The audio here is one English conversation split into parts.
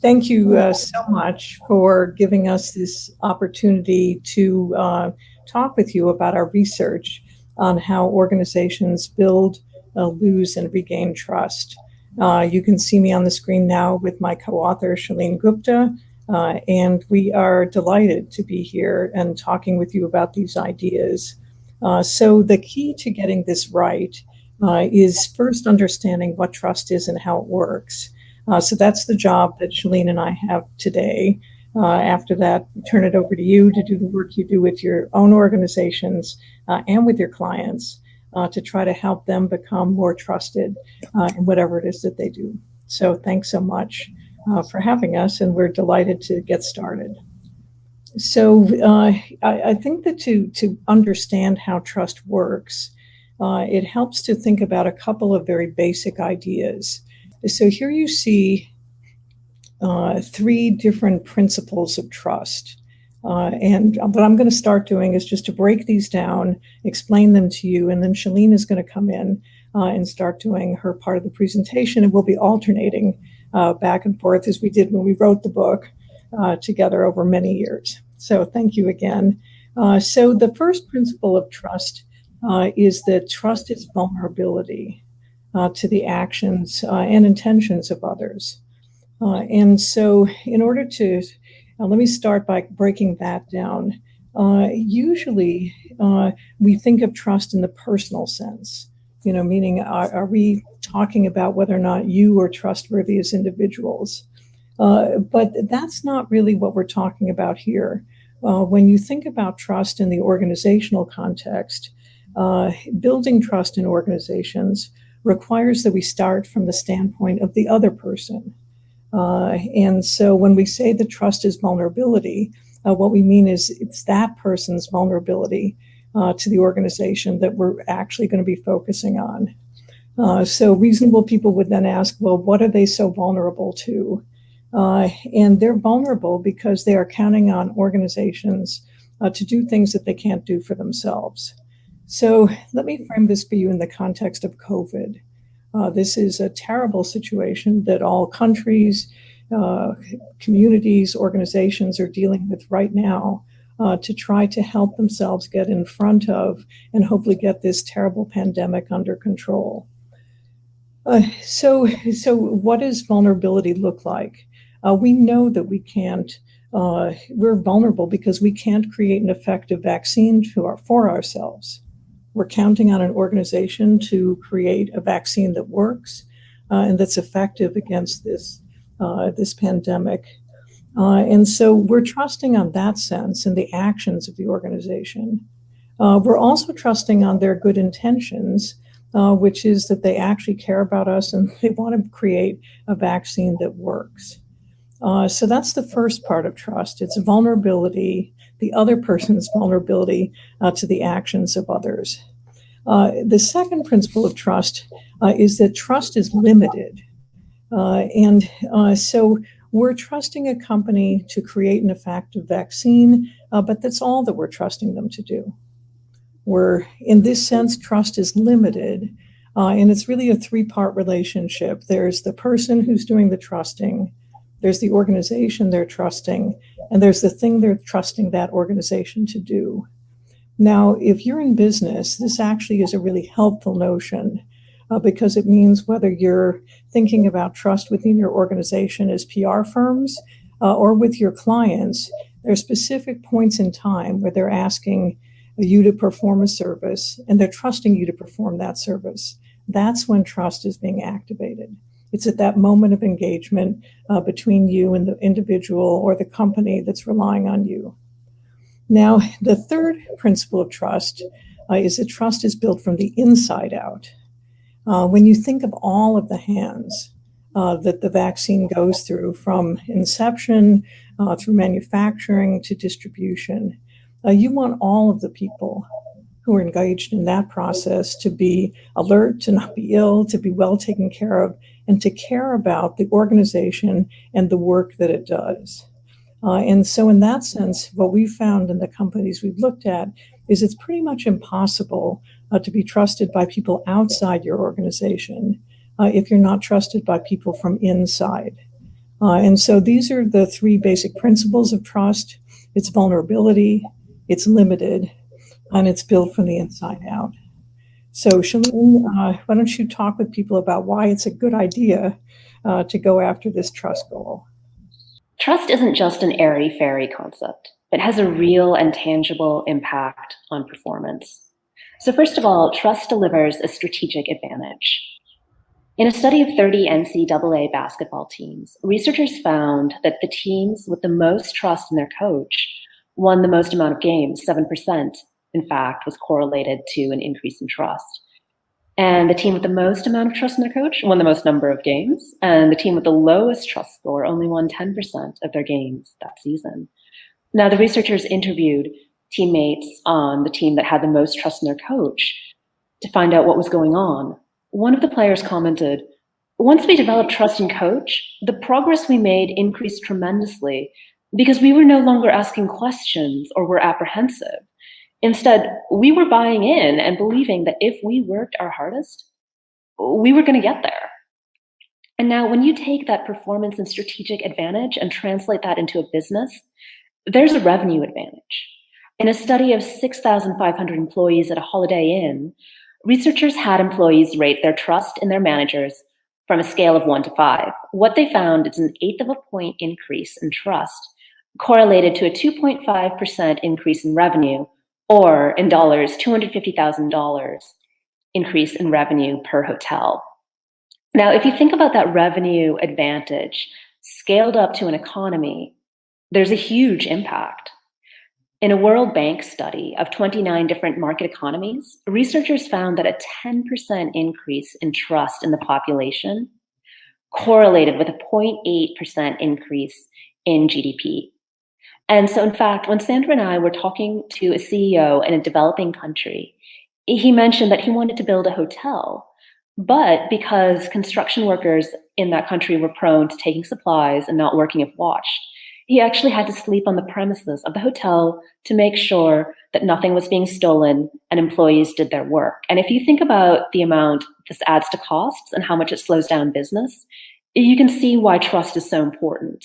Thank you so much for giving us this opportunity to talk with you about our research on how organizations build, lose, and regain trust. You can see me on the screen now with my co-author, Shalene Gupta, and we are delighted to be here and talking with you about these ideas. So the key to getting this right is first understanding what trust is and how it works. So that's the job that Shalene and I have today. After that, we turn it over to you to do the work you do with your own organizations and with your clients to try to help them become more trusted in whatever it is that they do. So thanks so much for having us, and we're delighted to get started. So I think that to understand how trust works, it helps to think about a couple of very basic ideas. So here you see three different principles of trust. And what I'm going to start doing is just to break these down, explain them to you, and then Shalene is going to come in and start doing her part of the presentation, and we'll be alternating back and forth as we did when we wrote the book together over many years. So thank you again. So the first principle of trust is that trust is vulnerability to the actions and intentions of others. And so in order to, let me start by breaking that down. Usually we think of trust in the personal sense, meaning are we talking about whether or not you are trustworthy as individuals? But that's not really what we're talking about here. When you think about trust in the organizational context, building trust in organizations requires that we start from the standpoint of the other person. And so when we say that trust is vulnerability, what we mean is it's that person's vulnerability to the organization that we're actually going to be focusing on. So reasonable people would then ask, well, what are they so vulnerable to? And they're vulnerable because they are counting on organizations to do things that they can't do for themselves. So let me frame this for you in the context of COVID. This is a terrible situation that all countries, communities, organizations are dealing with right now to try to help themselves get in front of and hopefully get this terrible pandemic under control. So what does vulnerability look like? We know that we can't, we're vulnerable because we can't create an effective vaccine for ourselves. We're counting on an organization to create a vaccine that works and that's effective against this pandemic. And so we're trusting on that sense in the actions of the organization. We're also trusting on their good intentions, which is that they actually care about us and they want to create a vaccine that works. So that's the first part of trust. It's vulnerability, the other person's vulnerability to the actions of others. The second principle of trust is that trust is limited. So we're trusting a company to create an effective vaccine, but that's all that we're trusting them to do. In this sense, trust is limited, and it's really a three-part relationship. There's the person who's doing the trusting, there's the organization they're trusting, and there's the thing they're trusting that organization to do. Now, if you're in business, this actually is a really helpful notion because it means whether you're thinking about trust within your organization as PR firms or with your clients, there are specific points in time where they're asking you to perform a service and they're trusting you to perform that service. That's when trust is being activated. It's at that moment of engagement between you and the individual or the company that's relying on you. Now, the third principle of trust is that trust is built from the inside out. When you think of all of the hands that the vaccine goes through, from inception through manufacturing to distribution, you want all of the people who are engaged in that process to be alert, to not be ill, to be well taken care of, and to care about the organization and the work that it does. And so in that sense, what we've found in the companies we've looked at is it's pretty much impossible to be trusted by people outside your organization if you're not trusted by people from inside. And so these are the three basic principles of trust. It's vulnerability, it's limited, and it's built from the inside out. So Shalene, why don't you talk with people about why it's a good idea to go after this trust goal? Trust isn't just an airy-fairy concept. It has a real and tangible impact on performance. So first of all, trust delivers a strategic advantage. In a study of 30 NCAA basketball teams, researchers found that the teams with the most trust in their coach won the most amount of games. 7%, in fact, was correlated to an increase in trust. And the team with the most amount of trust in their coach won the most number of games. And the team with the lowest trust score only won 10% of their games that season. Now, the researchers interviewed teammates on the team that had the most trust in their coach to find out what was going on. One of the players commented, "Once we developed trust in coach, the progress we made increased tremendously because we were no longer asking questions or were apprehensive. Instead, we were buying in and believing that if we worked our hardest, we were going to get there." And now when you take that performance and strategic advantage and translate that into a business, there's a revenue advantage. In a study of 6,500 employees at a Holiday Inn, researchers had employees rate their trust in their managers from a scale of 1 to 5. What they found is an eighth of a point increase in trust correlated to a 2.5% increase in revenue, or in dollars, $250,000 increase in revenue per hotel. Now, if you think about that revenue advantage scaled up to an economy, there's a huge impact. In a World Bank study of 29 different market economies, researchers found that a 10% increase in trust in the population correlated with a 0.8% increase in GDP. And so, in fact, when Sandra and I were talking to a CEO in a developing country, he mentioned that he wanted to build a hotel, but because construction workers in that country were prone to taking supplies and not working if watched, he actually had to sleep on the premises of the hotel to make sure that nothing was being stolen and employees did their work. And if you think about the amount this adds to costs and how much it slows down business, you can see why trust is so important.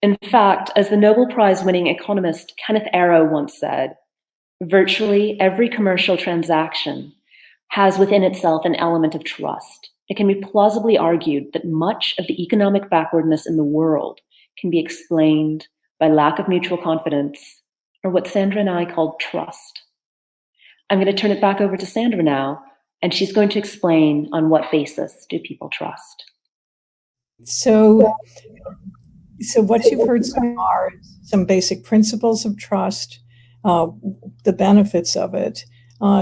In fact, as the Nobel Prize winning economist Kenneth Arrow once said, virtually every commercial transaction has within itself an element of trust. It can be plausibly argued that much of the economic backwardness in the world can be explained by lack of mutual confidence, or what Sandra and I called trust. I'm going to turn it back over to Sandra now, and she's going to explain on what basis do people trust. So what you've heard so far is some basic principles of trust, the benefits of it.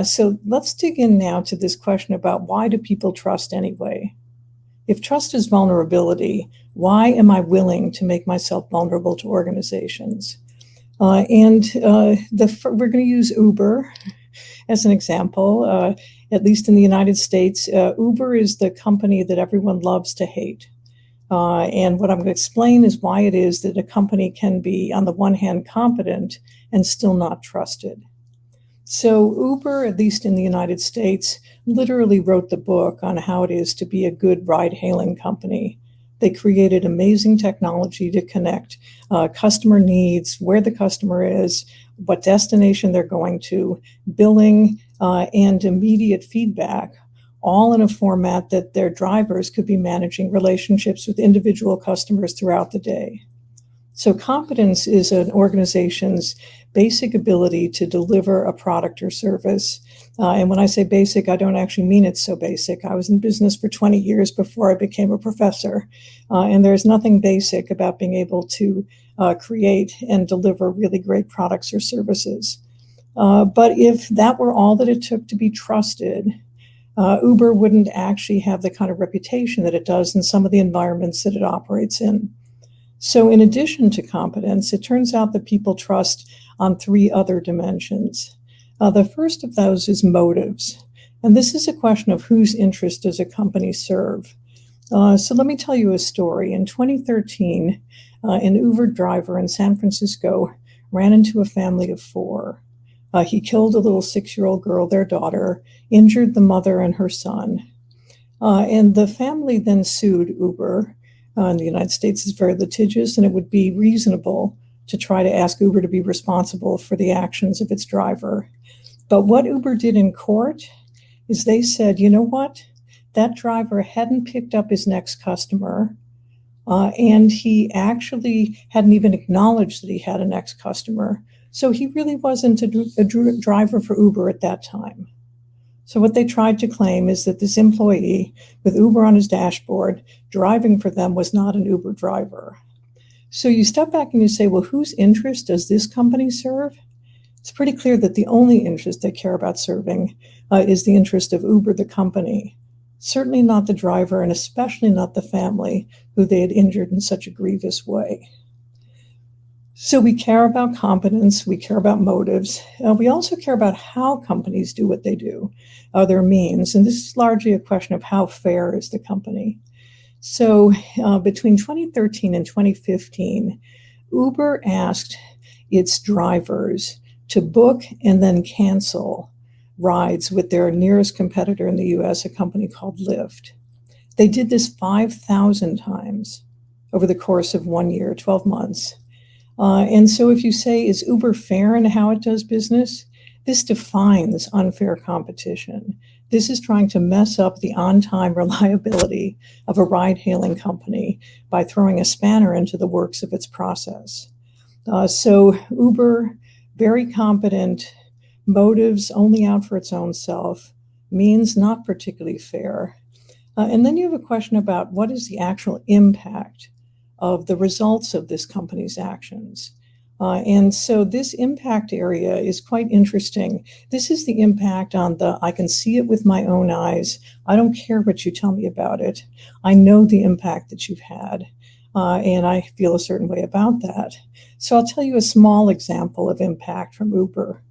So let's dig in now to this question about why do people trust anyway? If trust is vulnerability, why am I willing to make myself vulnerable to organizations? We're going to use Uber as an example. At least in the United States, Uber is the company that everyone loves to hate. And what I'm going to explain is why it is that a company can be, on the one hand, competent and still not trusted. So Uber, at least in the United States, literally wrote the book on how it is to be a good ride-hailing company. They created amazing technology to connect customer needs, where the customer is, what destination they're going to, billing, and immediate feedback, all in a format that their drivers could be managing relationships with individual customers throughout the day. So competence is an organization's basic ability to deliver a product or service. And when I say basic, I don't actually mean it's so basic. I was in business for 20 years before I became a professor. And there's nothing basic about being able to create and deliver really great products or services. But if that were all that it took to be trusted, Uber wouldn't actually have the kind of reputation that it does in some of the environments that it operates in. So in addition to competence, it turns out that people trust on three other dimensions. The first of those is motives. And this is a question of whose interest does a company serve. So let me tell you a story. In 2013, an Uber driver in San Francisco ran into a family of four. He killed a little 6-year-old girl, their daughter, injured the mother and her son. And the family then sued Uber in the United States is very litigious, and it would be reasonable to try to ask Uber to be responsible for the actions of its driver. But what Uber did in court is they said, you know what? That driver hadn't picked up his next customer, and he actually hadn't even acknowledged that he had a next customer. So he really wasn't a driver for Uber at that time. So what they tried to claim is that this employee with Uber on his dashboard driving for them was not an Uber driver. So you step back and you say, well, whose interest does this company serve? It's pretty clear that the only interest they care about serving is the interest of Uber, the company. Certainly not the driver, and especially not the family who they had injured in such a grievous way. So we care about competence, we care about motives. We also care about how companies do what they do, their means. And this is largely a question of how fair is the company. So between 2013 and 2015, Uber asked its drivers to book and then cancel rides with their nearest competitor in the US, a company called Lyft. They did this 5,000 times over the course of 1 year, 12 months. And so if you say, is Uber fair in how it does business? This defines unfair competition. This is trying to mess up the on-time reliability of a ride-hailing company by throwing a spanner into the works of its process. So Uber, very competent, motives only out for its own self, means not particularly fair. And then you have a question about what is the actual impact of the results of this company's actions. And so this impact area is quite interesting. This is the impact on I can see it with my own eyes. I don't care what you tell me about it. I know the impact that you've had, and I feel a certain way about that. So I'll tell you a small example of impact from Uber.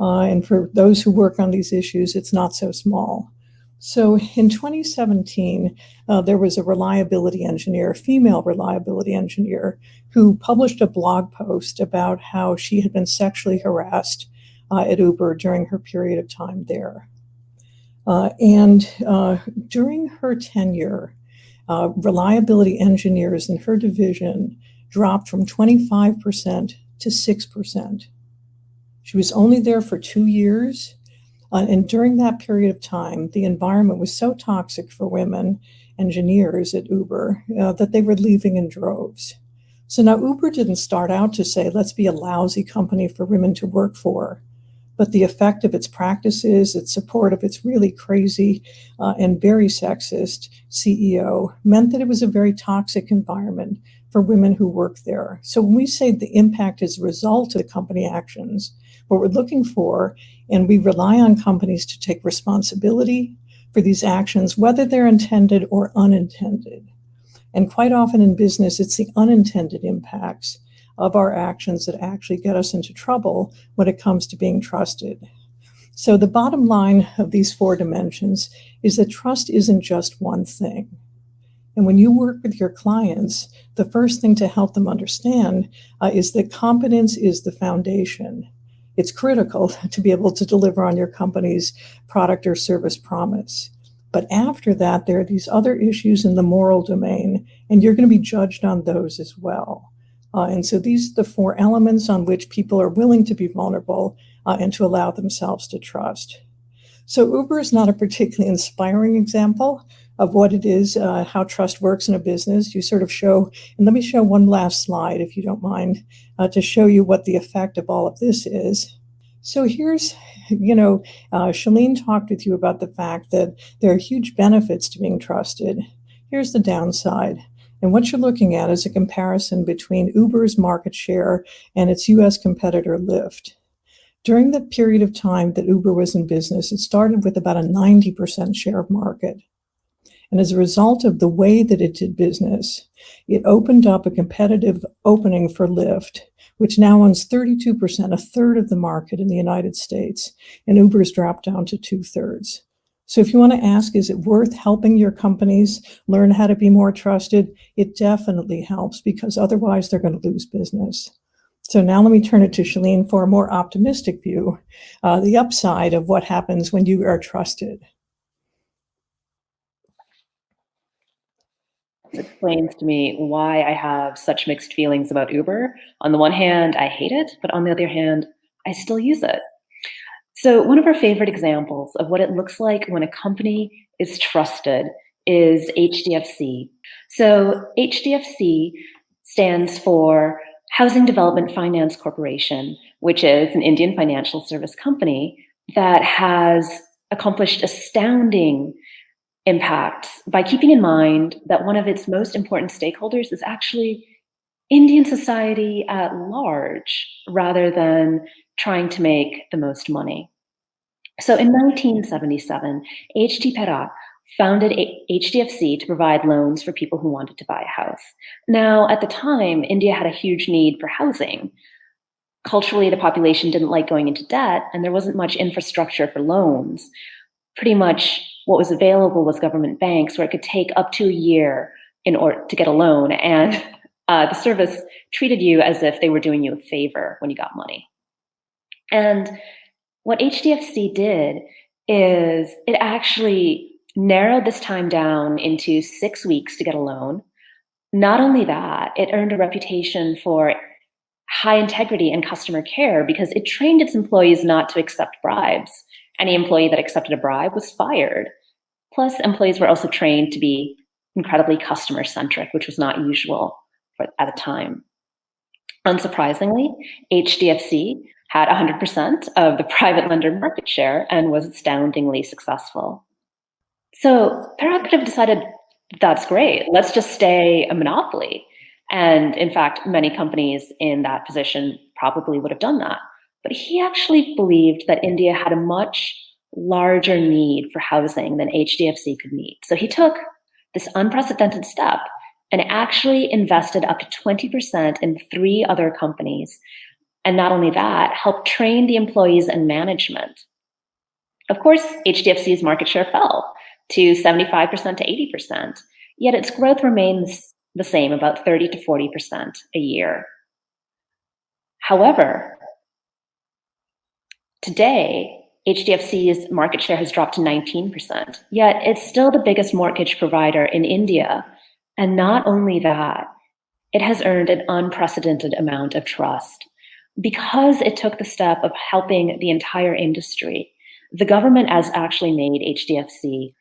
And for those who work on these issues, it's not so small. So in 2017, there was a reliability engineer, a female reliability engineer, who published a blog post about how she had been sexually harassed at Uber during her period of time there. And during her tenure, reliability engineers in her division dropped from 25% to 6%. She was only there for 2 years. And during that period of time, the environment was so toxic for women engineers at Uber that they were leaving in droves. So now Uber didn't start out to say, let's be a lousy company for women to work for. But the effect of its practices, its support of its really crazy and very sexist CEO meant that it was a very toxic environment for women who work there. So when we say the impact is a result of the company actions, what we're looking for, and we rely on companies to take responsibility for these actions, whether they're intended or unintended. And quite often in business, it's the unintended impacts of our actions that actually get us into trouble when it comes to being trusted. So the bottom line of these 4 dimensions is that trust isn't just one thing. And when you work with your clients, the first thing to help them understand is that competence is the foundation. It's critical to be able to deliver on your company's product or service promise. But after that, there are these other issues in the moral domain, and you're going to be judged on those as well. And so these are the 4 elements on which people are willing to be vulnerable and to allow themselves to trust. So Uber is not a particularly inspiring example of what it is, how trust works in a business. You sort of show, and let me show one last slide, if you don't mind, to show you what the effect of all of this is. So here's, Shalene talked with you about the fact that there are huge benefits to being trusted. Here's the downside. And what you're looking at is a comparison between Uber's market share and its US competitor, Lyft. During the period of time that Uber was in business, it started with about a 90% share of market. And as a result of the way that it did business, it opened up a competitive opening for Lyft, which now owns 32%, a third of the market in the United States, and Uber's dropped down to 2/3. So if you want to ask, is it worth helping your companies learn how to be more trusted? It definitely helps, because otherwise they're going to lose business. So now let me turn it to Shalene for a more optimistic view, the upside of what happens when you are trusted. This explains to me why I have such mixed feelings about Uber. On the one hand, I hate it, but on the other hand, I still use it. So, one of our favorite examples of what it looks like when a company is trusted is HDFC. So, HDFC stands for Housing Development Finance Corporation, which is an Indian financial service company that has accomplished astounding impacts by keeping in mind that one of its most important stakeholders is actually Indian society at large rather than trying to make the most money. So in 1977, H.T. Pera founded HDFC to provide loans for people who wanted to buy a house. Now, at the time, India had a huge need for housing. Culturally, the population didn't like going into debt, and there wasn't much infrastructure for loans. Pretty much what was available was government banks, where it could take up to a year in order to get a loan, and the service treated you as if they were doing you a favor when you got money. And what HDFC did is it actually narrowed this time down into 6 weeks to get a loan. Not only that, it earned a reputation for high integrity and customer care because it trained its employees not to accept bribes. Any employee that accepted a bribe was fired. Plus, employees were also trained to be incredibly customer-centric, which was not usual at the time. Unsurprisingly, HDFC had 100% of the private lender market share and was astoundingly successful. So Parrot could have decided, that's great, let's just stay a monopoly. And in fact, many companies in that position probably would have done that. But he actually believed that India had a much larger need for housing than HDFC could meet. So he took this unprecedented step and actually invested up to 20% in 3 other companies. And not only that, helped train the employees and management. Of course, HDFC's market share fell to 75% to 80%, yet its growth remains the same, about 30 to 40% a year. However, today, HDFC's market share has dropped to 19%, yet it's still the biggest mortgage provider in India. And not only that, it has earned an unprecedented amount of trust. Because it took the step of helping the entire industry, the government has actually made HDFC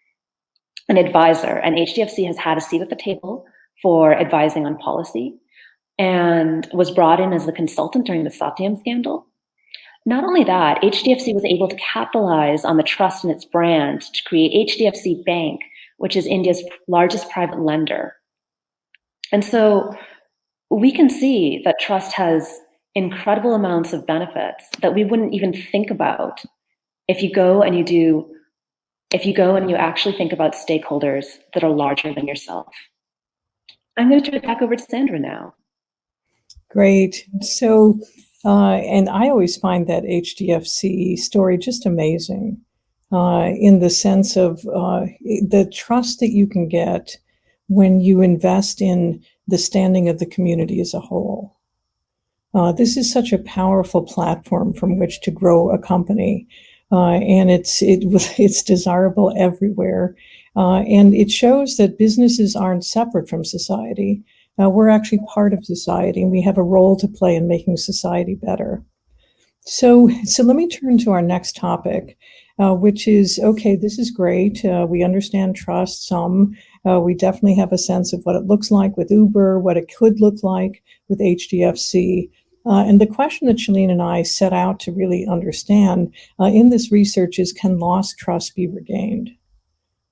an advisor, and HDFC has had a seat at the table for advising on policy and was brought in as a consultant during the Satyam scandal. Not only that, HDFC was able to capitalize on the trust in its brand to create HDFC Bank, which is India's largest private lender. And so we can see that trust has incredible amounts of benefits that we wouldn't even think about if you go and you actually think about stakeholders that are larger than yourself. I'm going to turn it back over to Sandra now. Great. So, and I always find that HDFC story just amazing in the sense of the trust that you can get when you invest in the standing of the community as a whole. This is such a powerful platform from which to grow a company, and it's desirable everywhere, and it shows that businesses aren't separate from society. We're actually part of society, and we have a role to play in making society better. So let me turn to our next topic, which is, okay, this is great. We understand trust some. We definitely have a sense of what it looks like with Uber, what it could look like with HDFC. And the question that Shalene and I set out to really understand in this research is, can lost trust be regained?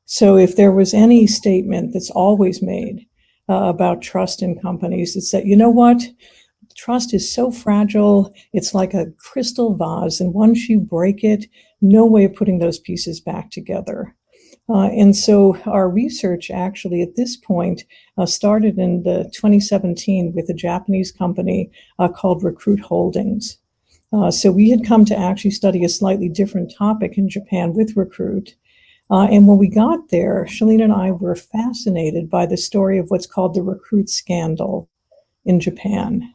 So if there was any statement that's always made about trust in companies, it's that, you know what? Trust is so fragile. It's like a crystal vase. And once you break it, no way of putting those pieces back together. And so our research actually at this point started in 2017 with a Japanese company called Recruit Holdings. So we had come to actually study a slightly different topic in Japan with Recruit. And when we got there, Shalene and I were fascinated by the story of what's called the Recruit scandal in Japan.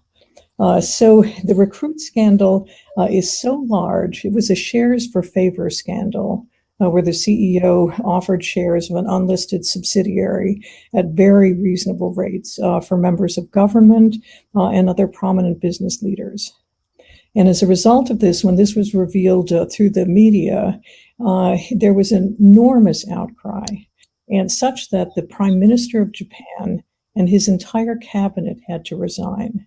So the Recruit scandal is so large. It was a shares for favor scandal. where the CEO offered shares of an unlisted subsidiary at very reasonable rates for members of government and other prominent business leaders. And as a result of this, when this was revealed through the media, there was an enormous outcry, and such that the Prime Minister of Japan and his entire cabinet had to resign.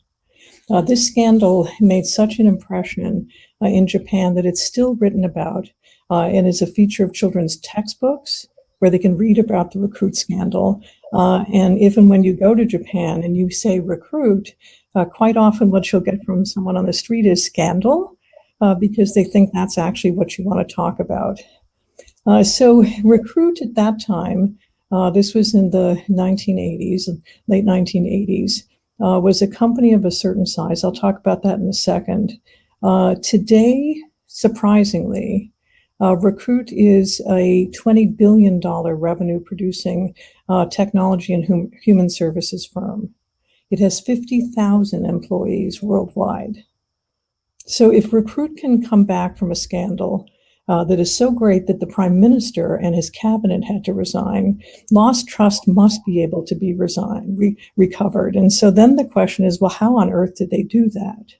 This scandal made such an impression in Japan that it's still written about and is a feature of children's textbooks where they can read about the Recruit scandal. And even when you go to Japan and you say Recruit, quite often what you'll get from someone on the street is scandal, because they think that's actually what you want to talk about. So Recruit at that time, this was in the 1980s, late 1980s, was a company of a certain size. I'll talk about that in a second. Today, surprisingly, Recruit is a $20 billion revenue producing technology and human services firm. It has 50,000 employees worldwide. So if Recruit can come back from a scandal that is so great that the Prime Minister and his cabinet had to resign, lost trust must be able to be recovered. And so then the question is, well, how on earth did they do that?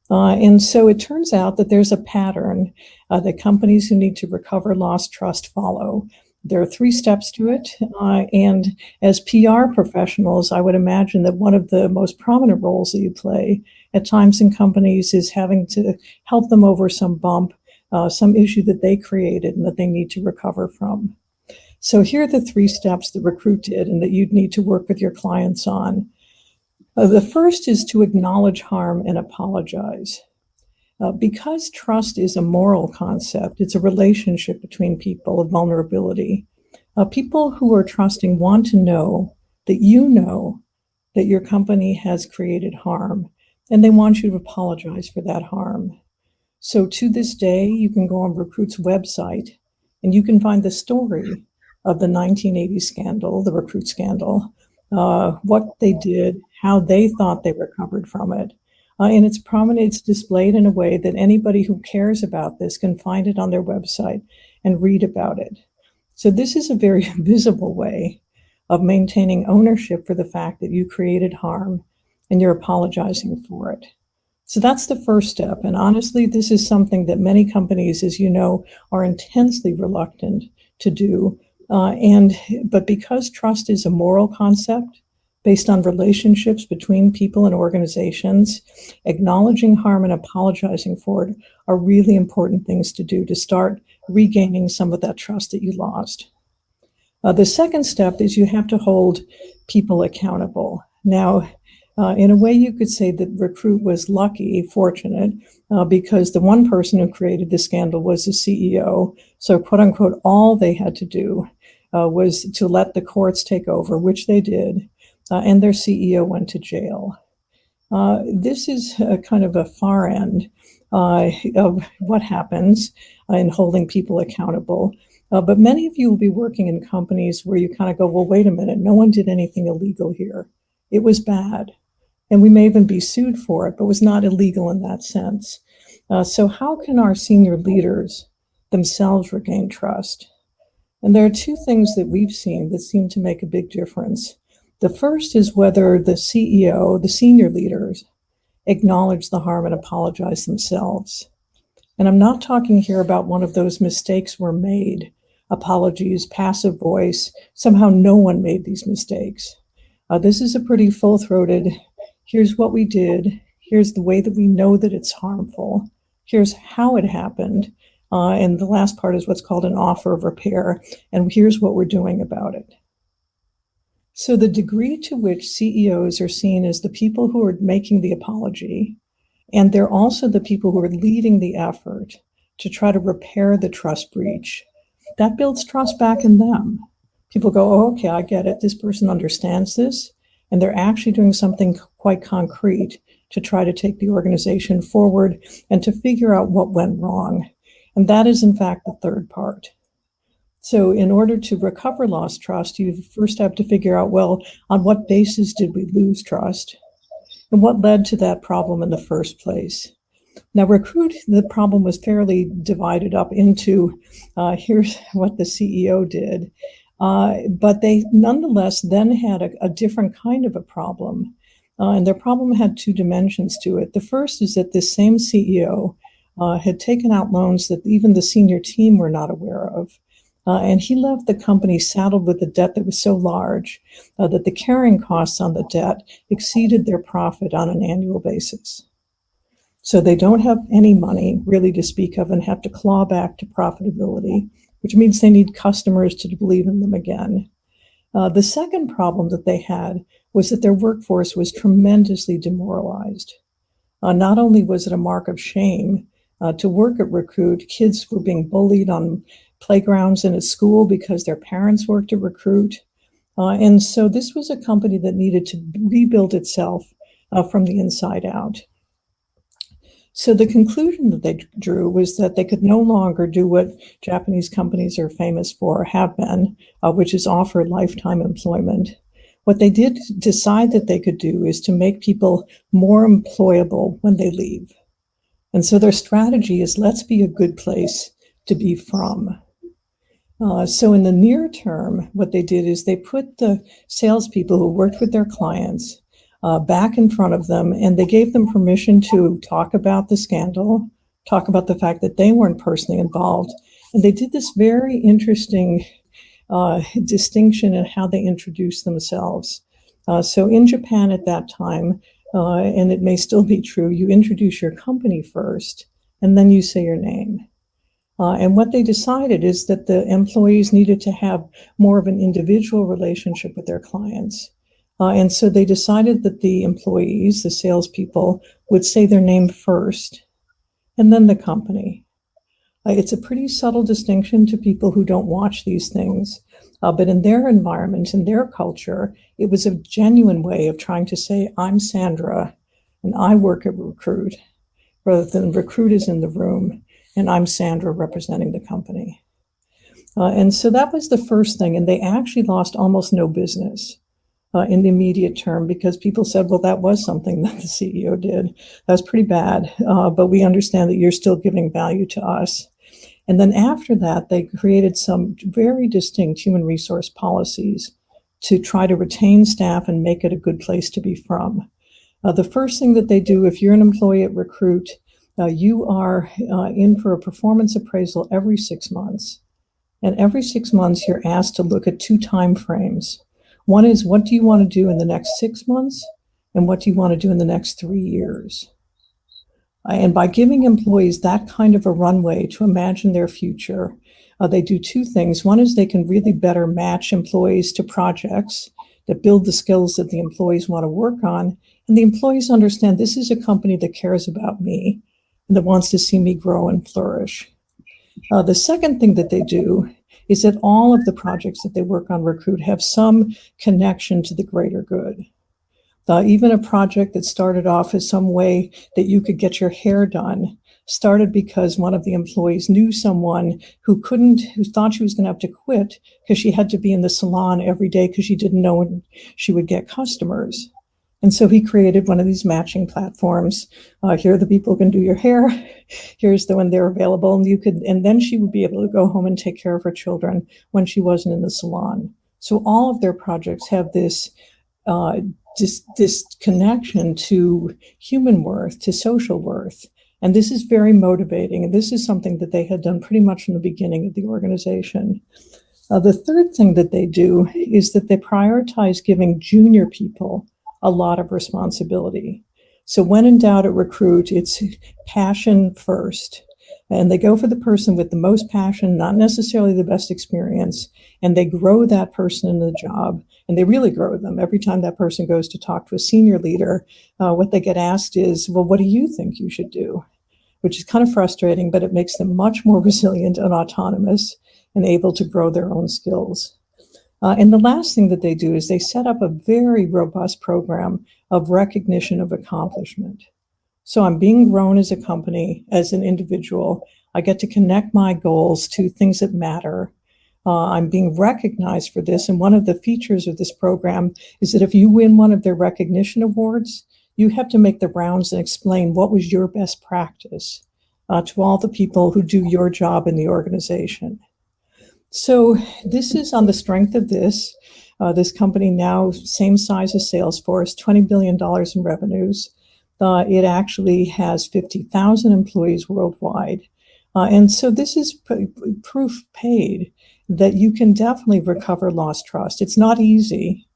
And so it turns out that there's a pattern that companies who need to recover lost trust follow. There are 3 steps to it. And as PR professionals, I would imagine that one of the most prominent roles that you play at times in companies is having to help them over some bump, some issue that they created and that they need to recover from. So here are the 3 steps that Recruit did and that you'd need to work with your clients on. The first is to acknowledge harm and apologize. Because trust is a moral concept, it's a relationship between people of vulnerability. People who are trusting want to know that your company has created harm, and they want you to apologize for that harm. So to this day, you can go on Recruit's website and you can find the story of the 1980 scandal, the Recruit scandal, what they did, how they thought they recovered from it. And it's prominent, it's displayed in a way that anybody who cares about this can find it on their website and read about it. So this is a very visible way of maintaining ownership for the fact that you created harm and you're apologizing for it. So that's the first step. And honestly, this is something that many companies, as you know, are intensely reluctant to do. But because trust is a moral concept based on relationships between people and organizations, acknowledging harm and apologizing for it are really important things to do to start regaining some of that trust that you lost. The second step is you have to hold people accountable. Now, in a way, you could say that Recruit was lucky, fortunate, because the one person who created the scandal was the CEO. So, quote unquote, all they had to do was to let the courts take over, which they did, and their CEO went to jail. This is kind of a far end of what happens in holding people accountable. But many of you will be working in companies where you kind of go, well, wait a minute, no one did anything illegal here. It was bad. And we may even be sued for it, but was not illegal in that sense. So how can our senior leaders themselves regain trust? And there are 2 things that we've seen that seem to make a big difference. The first is whether the CEO, the senior leaders, acknowledge the harm and apologize themselves. And I'm not talking here about one of those mistakes were made, apologies, passive voice, somehow no one made these mistakes. This is a pretty full-throated, here's what we did, here's the way that we know that it's harmful, here's how it happened, and the last part is what's called an offer of repair, and here's what we're doing about it. So the degree to which CEOs are seen as the people who are making the apology, and they're also the people who are leading the effort to try to repair the trust breach, that builds trust back in them. People go, oh, okay, I get it. This person understands this, and they're actually doing something quite concrete to try to take the organization forward and to figure out what went wrong. And that is, in fact, the third part. So in order to recover lost trust, you first have to figure out, well, on what basis did we lose trust? And what led to that problem in the first place? Now, Recruit, the problem was fairly divided up into here's what the CEO did. But they nonetheless then had a different kind of a problem. And their problem had two dimensions to it. The first is that this same CEO had taken out loans that even the senior team were not aware of. And he left the company saddled with a debt that was so large that the carrying costs on the debt exceeded their profit on an annual basis. So they don't have any money really to speak of and have to claw back to profitability, which means they need customers to believe in them again. The second problem that they had was that their workforce was tremendously demoralized. Not only was it a mark of shame to work at Recruit, kids were being bullied on playgrounds and at school because their parents worked at Recruit. And so this was a company that needed to rebuild itself from the inside out. So the conclusion that they drew was that they could no longer do what Japanese companies are famous for, have been, which is offer lifetime employment. What they did decide that they could do is to make people more employable when they leave. And so their strategy is, let's be a good place to be from. So in the near term, what they did is they put the salespeople who worked with their clients back in front of them, and they gave them permission to talk about the scandal, talk about the fact that they weren't personally involved. And they did this very interesting distinction in how they introduced themselves. So in Japan at that time, and it may still be true, you introduce your company first, and then you say your name. And what they decided is that the employees needed to have more of an individual relationship with their clients. And so they decided that the employees, the salespeople, would say their name first, and then the company. It's a pretty subtle distinction to people who don't watch these things. But in their environment, in their culture, it was a genuine way of trying to say, I'm Sandra, and I work at Recruit, rather than Recruit is in the room, and I'm Sandra representing the company. And so that was the first thing. And they actually lost almost no business in the immediate term, because people said, well, that was something that the CEO did. That's pretty bad, but we understand that you're still giving value to us. And then after that, they created some very distinct human resource policies to try to retain staff and make it a good place to be from. The first thing that they do, if you're an employee at Recruit, you are in for a performance appraisal every 6 months. And every 6 months, you're asked to look at 2 time frames. One is, what do you want to do in the next 6 months? And what do you want to do in the next 3 years? And by giving employees that kind of a runway to imagine their future, they do 2 things. One is they can really better match employees to projects that build the skills that the employees want to work on. And the employees understand this is a company that cares about me and that wants to see me grow and flourish. The second thing that they do is that all of the projects that they work on Recruit have some connection to the greater good. Even a project that started off as some way that you could get your hair done started because one of the employees knew someone who thought she was going to have to quit because she had to be in the salon every day because she didn't know when she would get customers. And so he created one of these matching platforms. Here are the people who can do your hair. Here's the when they're available. And then she would be able to go home and take care of her children when she wasn't in the salon. So all of their projects have this connection to human worth, to social worth. And this is very motivating. And this is something that they had done pretty much from the beginning of the organization. The third thing that they do is that they prioritize giving junior people a lot of responsibility. So when in doubt at Recruit, it's passion first. And they go for the person with the most passion, not necessarily the best experience, and they grow that person in the job, and they really grow them. Every time that person goes to talk to a senior leader, what they get asked is, well, what do you think you should do? Which is kind of frustrating, but it makes them much more resilient and autonomous and able to grow their own skills. And the last thing that they do is they set up a very robust program of recognition of accomplishment. So I'm being grown as a company, as an individual. I get to connect my goals to things that matter. I'm being recognized for this. And one of the features of this program is that if you win one of their recognition awards, you have to make the rounds and explain what was your best practice to all the people who do your job in the organization. So this is on the strength of this. This company now, same size as Salesforce, $20 billion in revenues. It actually has 50,000 employees worldwide. And so this is proof paid that you can definitely recover lost trust. It's not easy.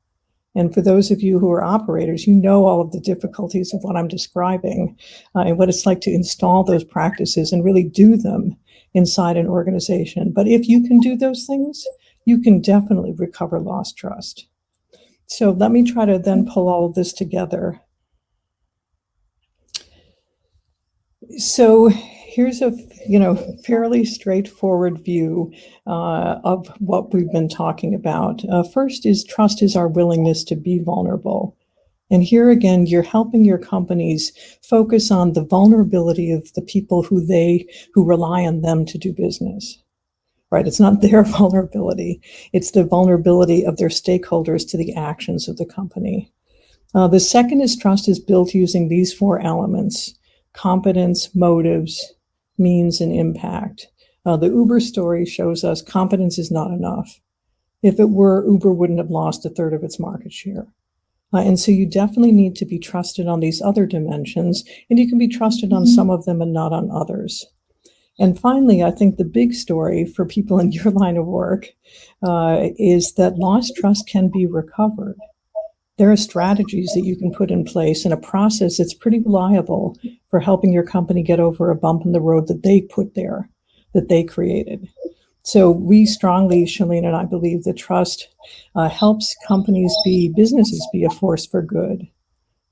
And for those of you who are operators, you know all of the difficulties of what I'm describing and what it's like to install those practices and really do them inside an organization. But if you can do those things, you can definitely recover lost trust. So let me try to then pull all of this together. So here's a fairly straightforward view of what we've been talking about. First is trust is our willingness to be vulnerable. And here again, you're helping your companies focus on the vulnerability of the people who rely on them to do business. Right? It's not their vulnerability. It's the vulnerability of their stakeholders to the actions of the company. The second is trust is built using these four elements: competence, motives, means, and impact. The Uber story shows us competence is not enough. If it were, Uber wouldn't have lost a third of its market share. And so you definitely need to be trusted on these other dimensions, and you can be trusted on some of them and not on others. And finally, I think the big story for people in your line of work is that lost trust can be recovered. There are strategies that you can put in place and a process that's pretty reliable for helping your company get over a bump in the road that they put there, that they created. So we strongly, Shalene and I, believe that trust helps businesses be a force for good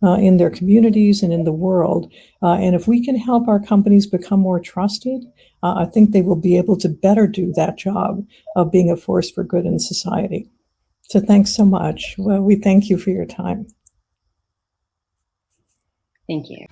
in their communities and in the world. And if we can help our companies become more trusted, I think they will be able to better do that job of being a force for good in society. So thanks so much. Well, we thank you for your time. Thank you.